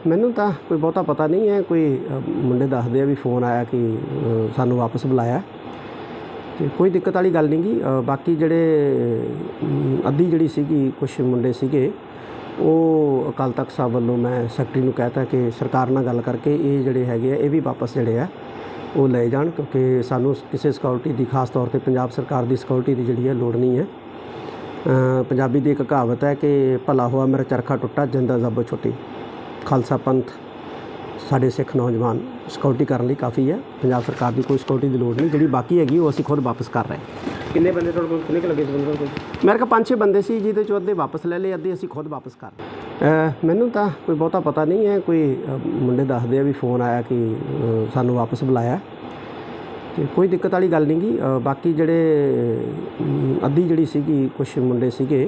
ਮੈਨੂੰ ਤਾਂ ਕੋਈ ਬਹੁਤਾ ਪਤਾ ਨਹੀਂ ਹੈ। ਕੋਈ ਮੁੰਡੇ ਦੱਸਦੇ ਆ ਵੀ फ़ोन ਆਇਆ ਕਿ ਸਾਨੂੰ ਵਾਪਸ ਬੁਲਾਇਆ ਤੇ ਕੋਈ ਦਿੱਕਤ ਵਾਲੀ ਗੱਲ ਨਹੀਂ ਗੀ। ਬਾਕੀ ਜਿਹੜੇ ਅੱਧੀ ਜਿਹੜੀ ਸੀਗੀ ਕੁਛ ਮੁੰਡੇ ਸੀਗੇ ਉਹ ਅਕਾਲ ਤਖਤ ਸਾਹਿਬ ਵੱਲੋਂ ਮੈਂ ਸੈਕਟਰੀ ਨੂੰ ਕਹਿਤਾ ਕਿ ਸਰਕਾਰ ਨਾਲ ਗੱਲ ਕਰਕੇ ਇਹ ਜਿਹੜੇ ਹੈਗੇ ਆ ਇਹ ਵੀ ਵਾਪਸ ਜਿਹੜੇ ਆ ਉਹ ਲੈ ਜਾਣ, ਕਿਉਂਕਿ ਸਾਨੂੰ ਕਿਸੇ ਸਿਕਿਉਰਿਟੀ ਦੀ ਖਾਸ ਤੌਰ ਤੇ ਪੰਜਾਬ ਸਰਕਾਰ ਦੀ ਸਿਕਿਉਰਿਟੀ ਦੀ ਜਿਹੜੀ ਹੈ ਲੋੜ ਨਹੀਂ ਹੈ। ਪੰਜਾਬੀ ਦੀ ਇੱਕ ਕਹਾਵਤ ਹੈ ਕਿ ਭਲਾ ਹੋਆ ਮੇਰਾ ਚਰਖਾ ਟੁੱਟਾ ਜਿੰਦਾ ਜ਼ਬੋ ਛੁੱਟੀ। ਖਾਲਸਾ ਪੰਥ ਸਾਡੇ ਸਿੱਖ ਨੌਜਵਾਨ ਸਿਕਿਉਰਿਟੀ ਕਰਨ ਲਈ ਕਾफ़ी ਹੈ। ਪੰਜਾਬ ਸਰਕਾਰ ਦੀ ਕੋਈ ਸਿਕਿਉਰਿਟੀ ਦੀ ਲੋੜ ਨਹੀਂ, ਜਿਹੜੀ ਬਾਕੀ ਹੈਗੀ ਉਹ ਅਸੀਂ ਖੁਦ ਵਾਪਸ ਕਰ ਰਹੇ ਹਾਂ। ਕਿੰਨੇ ਬੰਦੇ ਤੁਹਾਡੇ ਕੋਲ ਕਿੰਨੇ ਕੁ ਲੱਗੇ ਸੀ ਬੰਦੇ ਕੋਲ? ਮੇਰੇ ਕੋਲ 5-6 ਬੰਦੇ ਸੀ, ਜਿਹਦੇ 'ਚੋਂ ਅੱਧੇ ਵਾਪਸ ਲੈ ਲਏ, ਅੱਧੇ ਅਸੀਂ ਖੁਦ ਵਾਪਸ ਕਰ ਰਹੇ। ਮੈਨੂੰ ਤਾਂ ਕੋਈ ਬਹੁਤਾ ਪਤਾ ਨਹੀਂ ਹੈ। ਕੋਈ ਮੁੰਡੇ ਦੱਸਦੇ ਆ ਵੀ फ़ोन ਆਇਆ ਕਿ ਸਾਨੂੰ ਵਾਪਸ ਬੁਲਾਇਆ ਤੇ ਕੋਈ ਦਿੱਕਤ ਵਾਲੀ ਗੱਲ ਨਹੀਂ ਗੀ। ਬਾਕੀ ਜਿਹੜੇ ਅੱਧੀ ਜਿਹੜੀ ਸੀਗੀ ਕੁਛ ਮੁੰਡੇ ਸੀਗੇ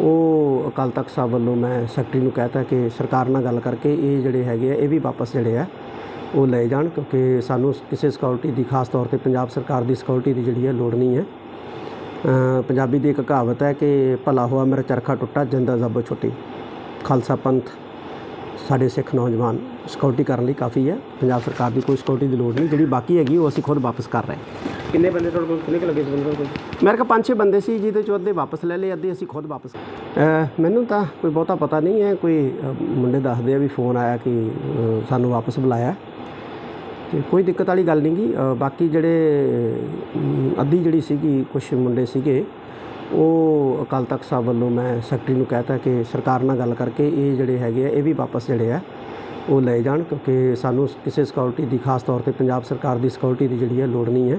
ਉਹ ਅਕਾਲ ਤਖਤ ਸਾਹਿਬ ਵੱਲੋਂ ਮੈਂ ਸੈਕਟਰੀ ਨੂੰ ਕਹਿਤਾ ਕਿ ਸਰਕਾਰ ਨਾਲ ਗੱਲ ਕਰਕੇ ਇਹ ਜਿਹੜੇ ਹੈਗੇ ਆ ਇਹ ਵੀ ਵਾਪਸ ਜਿਹੜੇ ਆ ਉਹ ਲੈ ਜਾਣ, ਕਿਉਂਕਿ ਸਾਨੂੰ ਕਿਸੇ ਸਿਕਿਉਰਿਟੀ ਦੀ ਖਾਸ ਤੌਰ ਤੇ ਪੰਜਾਬ ਸਰਕਾਰ ਦੀ ਸਿਕਿਉਰਿਟੀ ਦੀ ਜਿਹੜੀ ਹੈ ਲੋੜ ਨਹੀਂ ਹੈ। ਪੰਜਾਬੀ ਦੀ ਇੱਕ ਕਹਾਵਤ ਹੈ ਕਿ ਭਲਾ ਹੋਆ ਮੇਰਾ ਚਰਖਾ ਟੁੱਟਾ ਜਿੰਦਾ ਜ਼ਬੋ ਛੁੱਟੀ। ਖਾਲਸਾ ਪੰਥ ਸਾਡੇ ਸਿੱਖ ਨੌਜਵਾਨ ਸਿਕਿਉਰਿਟੀ ਕਰਨ ਲਈ ਕਾफ़ी ਹੈ। ਪੰਜਾਬ ਸਰਕਾਰ ਦੀ ਕੋਈ ਸਿਕਿਉਰਿਟੀ ਦੀ ਲੋੜ ਨਹੀਂ, ਜਿਹੜੀ ਬਾਕੀ ਹੈਗੀ ਉਹ ਅਸੀਂ ਖੁਦ ਵਾਪਸ ਕਰ ਰਹੇ ਹਾਂ। ਕਿੰਨੇ ਬੰਦੇ ਤੁਹਾਡੇ ਕੋਲ ਕਿੰਨੇ ਕੁ ਲੱਗੇ ਸੀ ਬੰਦੇ ਕੋਲ? ਮੇਰੇ ਕੋਲ 5-6 ਬੰਦੇ ਸੀ, ਜਿਹਦੇ 'ਚੋਂ ਅੱਧੇ ਵਾਪਸ ਲੈ ਲਏ, ਅੱਧੇ ਅਸੀਂ ਖੁਦ ਵਾਪਸ। ਮੈਨੂੰ ਤਾਂ ਕੋਈ ਬਹੁਤਾ ਪਤਾ ਨਹੀਂ ਹੈ। ਕੋਈ ਮੁੰਡੇ ਦੱਸਦੇ ਆ ਵੀ फ़ोन ਆਇਆ ਕਿ ਸਾਨੂੰ ਵਾਪਸ ਬੁਲਾਇਆ ਤੇ ਕੋਈ ਦਿੱਕਤ ਵਾਲੀ ਗੱਲ ਨਹੀਂ ਗੀ। ਬਾਕੀ ਜਿਹੜੇ ਅੱਧੀ ਜਿਹੜੀ ਸੀਗੀ ਕੁਛ ਮੁੰਡੇ ਸੀਗੇ ਉਹ ਅਕਾਲ ਤਖਤ ਸਾਹਿਬ ਵੱਲੋਂ ਮੈਂ ਸੈਕਟਰੀ ਨੂੰ ਕਹਿਤਾ ਕਿ ਸਰਕਾਰ ਨਾਲ ਗੱਲ ਕਰਕੇ ਇਹ ਜਿਹੜੇ ਹੈਗੇ ਆ ਇਹ ਵੀ ਵਾਪਸ ਜਿਹੜੇ ਆ ਉਹ ਲੈ ਜਾਣ, ਕਿਉਂਕਿ ਸਾਨੂੰ ਕਿਸੇ ਸਿਕਿਉਰਿਟੀ ਦੀ ਖਾਸ ਤੌਰ ਤੇ ਪੰਜਾਬ ਸਰਕਾਰ ਦੀ ਸਿਕਿਉਰਿਟੀ ਦੀ ਜਿਹੜੀ ਹੈ ਲੋੜ ਨਹੀਂ ਹੈ।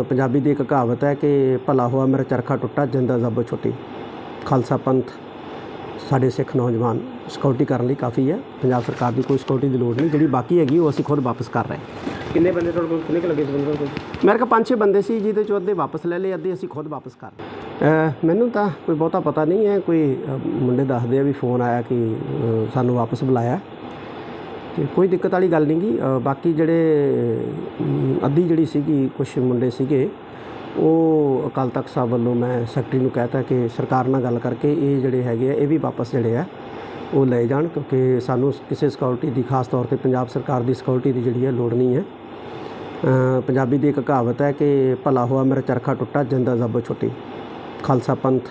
ਪੰਜਾਬੀ ਦੀ ਇੱਕ ਕਹਾਵਤ ਹੈ ਕਿ ਭਲਾ ਹੋਆ ਮੇਰਾ ਚਰਖਾ ਟੁੱਟਾ ਜਿੰਦਾ ਜ਼ਬੋ ਛੁੱਟੀ। ਖਾਲਸਾ ਪੰਥ ਸਾਡੇ ਸਿੱਖ ਨੌਜਵਾਨ ਸਿਕਿਉਰਿਟੀ ਕਰਨ ਲਈ ਕਾफ़ी ਹੈ। ਪੰਜਾਬ ਸਰਕਾਰ ਦੀ ਕੋਈ ਸਿਕਿਉਰਿਟੀ ਦੀ ਲੋੜ ਨਹੀਂ, ਜਿਹੜੀ ਬਾਕੀ ਹੈਗੀ ਉਹ ਅਸੀਂ ਖੁਦ ਵਾਪਸ ਕਰ ਰਹੇ ਹਾਂ। ਕਿੰਨੇ ਬੰਦੇ ਤੁਹਾਡੇ ਕੋਲ ਕਿੰਨੇ ਕੁ ਲੱਗੇ ਸੀ ਬੰਦੇ ਕੋਲ? ਮੇਰੇ ਕੋਲ 5-6 ਬੰਦੇ ਸੀ, ਜਿਹਦੇ 'ਚੋਂ ਅੱਧੇ ਵਾਪਸ ਲੈ ਲਏ, ਅੱਧੇ ਅਸੀਂ ਖੁਦ ਵਾਪਸ ਕਰ ਰਹੇ। ਮੈਨੂੰ ਤਾਂ ਕੋਈ ਬਹੁਤਾ ਪਤਾ ਨਹੀਂ ਹੈ। ਕੋਈ ਮੁੰਡੇ ਦੱਸਦੇ ਆ ਵੀ फ़ोन ਆਇਆ ਕਿ ਸਾਨੂੰ ਵਾਪਸ ਬੁਲਾਇਆ ਤੇ ਕੋਈ ਦਿੱਕਤ ਵਾਲੀ ਗੱਲ ਨਹੀਂ ਗੀ। ਬਾਕੀ ਜਿਹੜੇ ਅੱਧੀ ਜਿਹੜੀ ਸੀਗੀ ਕੁਛ ਮੁੰਡੇ ਸੀਗੇ ਉਹ ਅਕਾਲ ਤਖਤ ਸਾਹਿਬ ਵੱਲੋਂ ਮੈਂ ਸੈਕਟਰੀ ਨੂੰ ਕਹਿਤਾ ਕਿ ਸਰਕਾਰ ਨਾਲ ਗੱਲ ਕਰਕੇ ਇਹ ਜਿਹੜੇ ਹੈਗੇ ਆ ਇਹ ਵੀ ਵਾਪਸ ਜਿਹੜੇ ਆ ਉਹ ਲੈ ਜਾਣ, ਕਿਉਂਕਿ ਸਾਨੂੰ ਕਿਸੇ ਸਿਕਿਉਰਿਟੀ ਦੀ ਖਾਸ ਤੌਰ ਤੇ ਪੰਜਾਬ ਸਰਕਾਰ ਦੀ ਸਿਕਿਉਰਿਟੀ ਦੀ ਜਿਹੜੀ ਹੈ ਲੋੜ ਨਹੀਂ ਹੈ। ਪੰਜਾਬੀ ਦੀ ਇੱਕ ਕਹਾਵਤ ਹੈ ਕਿ ਭਲਾ ਹੋਆ ਮੇਰਾ ਚਰਖਾ ਟੁੱਟਾ ਜਿੰਦਾ ਜ਼ਬੋ ਛੁੱਟੀ। ਖਾਲਸਾ ਪੰਥ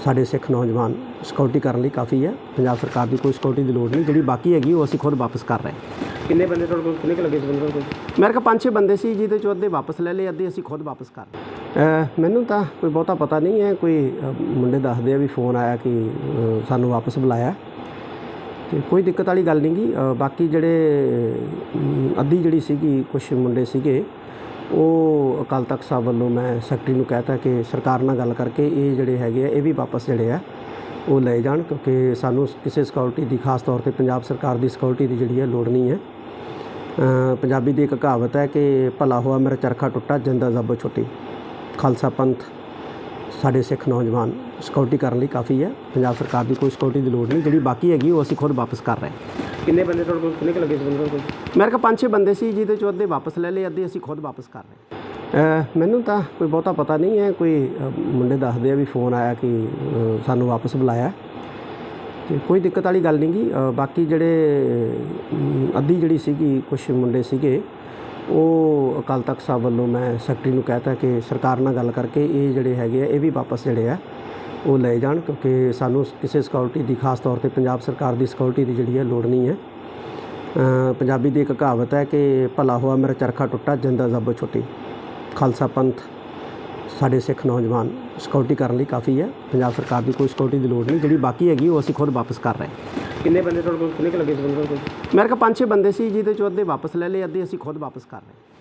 ਸਾਡੇ ਸਿੱਖ ਨੌਜਵਾਨ ਸਿਕਿਉਰਿਟੀ ਕਰਨ ਲਈ ਕਾफ़ी ਹੈ। ਪੰਜਾਬ ਸਰਕਾਰ ਦੀ ਕੋਈ ਸਿਕਿਉਰਿਟੀ ਦੀ ਲੋੜ ਨਹੀਂ, ਜਿਹੜੀ ਬਾਕੀ ਹੈਗੀ ਉਹ ਅਸੀਂ ਖੁਦ ਵਾਪਸ ਕਰ ਰਹੇ ਹਾਂ। ਕਿੰਨੇ ਬੰਦੇ ਤੁਹਾਡੇ ਕੋਲ ਕਿੰਨੇ ਕੁ ਲੱਗੇ ਸੀ ਬੰਦੇ ਕੋਲ? ਮੇਰੇ ਕੋਲ 5-6 ਬੰਦੇ ਸੀ, ਜਿਹਦੇ 'ਚੋਂ ਅੱਧੇ ਵਾਪਸ ਲੈ ਲਏ, ਅੱਧੇ ਅਸੀਂ ਖੁਦ ਵਾਪਸ ਕਰ ਰਹੇ। ਮੈਨੂੰ ਤਾਂ ਕੋਈ ਬਹੁਤਾ ਪਤਾ ਨਹੀਂ ਹੈ। ਕੋਈ ਮੁੰਡੇ ਦੱਸਦੇ ਆ ਵੀ फ़ोन ਆਇਆ ਕਿ ਸਾਨੂੰ ਵਾਪਸ ਬੁਲਾਇਆ ਤੇ ਕੋਈ ਦਿੱਕਤ ਵਾਲੀ ਗੱਲ ਨਹੀਂ ਗੀ। ਬਾਕੀ ਜਿਹੜੇ ਅੱਧੀ ਜਿਹੜੀ ਸੀਗੀ ਕੁਛ ਮੁੰਡੇ ਸੀਗੇ ਉਹ ਅਕਾਲ ਤਖਤ ਸਾਹਿਬ ਵੱਲੋਂ ਮੈਂ ਸੈਕਟਰੀ ਨੂੰ ਕਹਿਤਾ ਕਿ ਸਰਕਾਰ ਨਾਲ ਗੱਲ ਕਰਕੇ ਇਹ ਜਿਹੜੇ ਹੈਗੇ ਆ ਇਹ ਵੀ ਵਾਪਸ ਜਿਹੜੇ ਆ ਉਹ ਲੈ ਜਾਣ, ਕਿਉਂਕਿ ਸਾਨੂੰ ਕਿਸੇ ਸਿਕਿਉਰਿਟੀ ਦੀ ਖਾਸ ਤੌਰ ਤੇ ਪੰਜਾਬ ਸਰਕਾਰ ਦੀ ਸਿਕਿਉਰਿਟੀ ਦੀ ਜਿਹੜੀ ਹੈ ਲੋੜ ਨਹੀਂ ਹੈ। ਪੰਜਾਬੀ ਦੀ ਇੱਕ ਕਹਾਵਤ ਹੈ ਕਿ ਭਲਾ ਹੋਆ ਮੇਰਾ ਚਰਖਾ ਟੁੱਟਾ ਜਿੰਦਾ ਜ਼ਬੋ ਛੁੱਟੀ। ਖਾਲਸਾ ਪੰਥ ਸਾਡੇ ਸਿੱਖ ਨੌਜਵਾਨ ਸਿਕਿਉਰਿਟੀ ਕਰਨ ਲਈ ਕਾफ़ी ਹੈ। ਪੰਜਾਬ ਸਰਕਾਰ ਦੀ ਕੋਈ ਸਿਕਿਉਰਿਟੀ ਦੀ ਲੋੜ ਨਹੀਂ, ਜਿਹੜੀ ਬਾਕੀ ਹੈਗੀ ਉਹ ਅਸੀਂ ਖੁਦ ਵਾਪਸ ਕਰ ਰਹੇ ਹਾਂ। ਕਿੰਨੇ ਬੰਦੇ ਤੁਹਾਡੇ ਕੋਲ ਕਿੰਨੇ ਕੁ ਲੱਗੇ ਸੀ ਬੰਦੇ ਕੋਲ? ਮੇਰੇ ਕੋਲ 5-6 ਬੰਦੇ ਸੀ, ਜਿਹਦੇ 'ਚੋਂ ਅੱਧੇ ਵਾਪਸ ਲੈ ਲਏ, ਅੱਧੇ ਅਸੀਂ ਖੁਦ ਵਾਪਸ ਕਰ ਰਹੇ। ਮੈਨੂੰ ਤਾਂ ਕੋਈ ਬਹੁਤਾ ਪਤਾ ਨਹੀਂ ਹੈ। ਕੋਈ ਮੁੰਡੇ ਦੱਸਦੇ ਆ ਵੀ फ़ोन ਆਇਆ ਕਿ ਸਾਨੂੰ ਵਾਪਸ ਬੁਲਾਇਆ ਤੇ ਕੋਈ ਦਿੱਕਤ ਵਾਲੀ ਗੱਲ ਨਹੀਂ ਗੀ। ਬਾਕੀ ਜਿਹੜੇ ਅੱਧੀ ਜਿਹੜੀ ਸੀਗੀ ਕੁਛ ਮੁੰਡੇ ਸੀਗੇ ਉਹ ਅਕਾਲ ਤਖਤ ਸਾਹਿਬ ਵੱਲੋਂ ਮੈਂ ਸੈਕਟਰੀ ਨੂੰ ਕਹਿਤਾ ਕਿ ਸਰਕਾਰ ਨਾਲ ਗੱਲ ਕਰਕੇ ਇਹ ਜਿਹੜੇ ਹੈਗੇ ਆ ਇਹ ਵੀ ਵਾਪਸ ਜਿਹੜੇ ਆ ਉਹ ਲੈ ਜਾਣ, ਕਿਉਂਕਿ ਸਾਨੂੰ ਕਿਸੇ ਸਿਕਿਉਰਿਟੀ ਦੀ ਖਾਸ ਤੌਰ ਤੇ ਪੰਜਾਬ ਸਰਕਾਰ ਦੀ ਸਿਕਿਉਰਿਟੀ ਦੀ ਜਿਹੜੀ ਹੈ ਲੋੜ ਨਹੀਂ ਹੈ। ਪੰਜਾਬੀ ਦੀ ਇੱਕ ਕਹਾਵਤ ਹੈ ਕਿ ਭਲਾ ਹੋਆ ਮੇਰਾ ਚਰਖਾ ਟੁੱਟਾ ਜਿੰਦਾ ਜ਼ਬੋ ਛੁੱਟੀ। ਖਾਲਸਾ ਪੰਥ ਸਾਡੇ ਸਿੱਖ ਨੌਜਵਾਨ ਸਿਕਿਉਰਿਟੀ ਕਰਨ ਲਈ ਕਾफ़ी ਹੈ। ਪੰਜਾਬ ਸਰਕਾਰ ਦੀ ਕੋਈ ਸਿਕਿਉਰਿਟੀ ਦੀ ਲੋੜ ਨਹੀਂ, ਜਿਹੜੀ ਬਾਕੀ ਹੈਗੀ ਉਹ ਅਸੀਂ ਖੁਦ ਵਾਪਸ ਕਰ ਰਹੇ ਹਾਂ। ਕਿੰਨੇ ਬੰਦੇ ਤੁਹਾਡੇ ਕੋਲ ਕਿੰਨੇ ਕੁ ਲੱਗੇ ਸੀ ਬੰਦੇ ਕੋਲ? ਮੇਰੇ ਕੋਲ 5-6 ਬੰਦੇ ਸੀ, ਜਿਹਦੇ 'ਚੋਂ ਅੱਧੇ ਵਾਪਸ ਲੈ ਲਏ, ਅੱਧੇ ਅਸੀਂ ਖੁਦ ਵਾਪਸ ਕਰ ਰਹੇ।